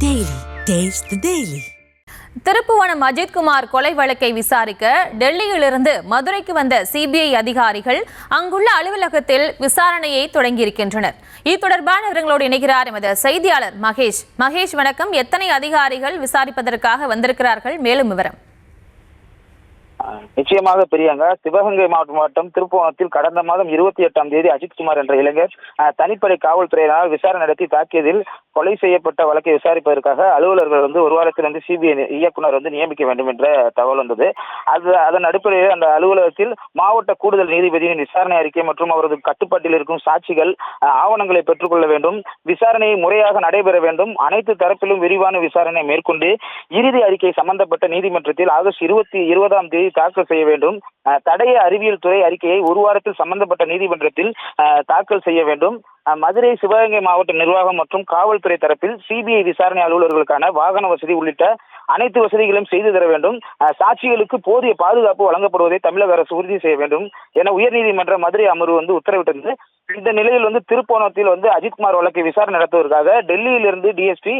Daily. Taste the Daily. Thiruppuvanam Ajithkumar கொலை வழக்கை விசாரிக்க டெல்லியிலிருந்து மதுரைக்கு வந்த சிபிஐ அதிகாரிகள் அங்குள்ள அலுவலகத்தில் விசாரணையை தொடங்கியிருக்கின்றனர். இது தொடர்பான விவரங்களோடு இணைகிறார் எமது செய்தியாளர் மகேஷ். மகேஷ், வணக்கம். எத்தனை அதிகாரிகள் விசாரிப்பதற்காக வந்திருக்கிறார்கள்? மேலும் விவரம். நிச்சயமாக பிரியங்கா, சிவகங்கை மாவட்டம் திருப்புவனத்தில் கடந்த மாதம் 28ஆம் தேதி அஜித்குமார் என்ற இளைஞர் தனிப்படை காவல்துறையினால் விசாரணை நடத்தி தாக்கியதில் கொலை செய்யப்பட்ட வழக்கை விசாரிப்பதற்காக அலுவலர்கள் ஒரு வாரத்தில் சிபிஐ இயக்குனர் நியமிக்க வேண்டும் என்ற தகவல் வந்தது. அதன் அடிப்படையில் அந்த அலுவலகத்தில் மாவட்ட கூடுதல் நீதிபதியின் விசாரணை அறிக்கை மற்றும் அவரது கட்டுப்பாட்டில் இருக்கும் சாட்சிகள் ஆவணங்களை பெற்றுக்கொள்ள வேண்டும், விசாரணையை முறையாக நடைபெற வேண்டும், அனைத்து தரப்பிலும் விரிவான விசாரணை மேற்கொண்டு இறுதி அறிக்கை சம்பந்தப்பட்ட நீதிமன்றத்தில் ஆகஸ்ட் 20ஆம் தேதி தாக்கல் செய்ய வேண்டும். தடய அறிவியல் துறை அறிக்கையை ஒரு வாரத்தில் சம்பந்தப்பட்ட நீதிமன்றத்தில் தாக்கல் செய்ய வேண்டும். மதுரை சிவகங்கை மாவட்ட நிர்வாகம் மற்றும் காவல்துறை தரப்பில் சிபிஐ விசாரணை அலுவலர்களுக்கான வாகன வசதி உள்ளிட்ட அனைத்து வசதிகளையும் செய்து தர வேண்டும். சாட்சிகளுக்கு போதிய பாதுகாப்பு வழங்கப்படுவதை தமிழக அரசு உறுதி செய்ய வேண்டும் என உயர்நீதிமன்ற மதுரை அமர்வு உத்தரவிட்டது. இந்த நிலையில் திருப்புவனத்தில் அஜித்குமார் வழக்கை விசாரணை நடத்துவதற்காக டெல்லியிலிருந்து டிஎஸ்பி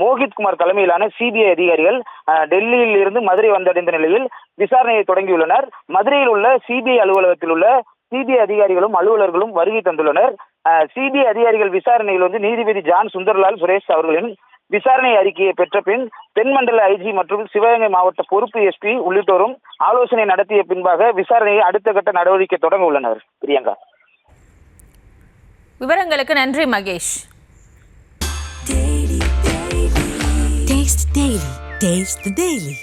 மோஹித்குமார் தலைமையிலான சிபிஐ அதிகாரிகள் டெல்லியில் இருந்து மதுரை வந்தடைந்த நிலையில் விசாரணையை தொடங்கியுள்ளனர். மதுரையில் உள்ள சிபிஐ அலுவலகத்தில் உள்ள சிபிஐ அதிகாரிகளும் அலுவலர்களும் வருகை தந்துள்ளனர். சிபிஐ அதிகாரிகள் விசாரணையில் நீதிபதி ஜான் சுந்தர்லால் சுரேஷ் அவர்களின் விசாரணை அறிக்கையை பெற்ற பின் தென்மண்டல ஐஜி மற்றும் சிவகங்கை மாவட்ட பொறுப்பு எஸ்பி உள்ளிட்டோரும் ஆலோசனை நடத்திய பின்பாக விசாரணையை அடுத்த கட்ட நடவடிக்கை தொடங்க உள்ளனர். பிரியங்கா, விவரங்களுக்கு நன்றி மகேஷ். Taste the Daily.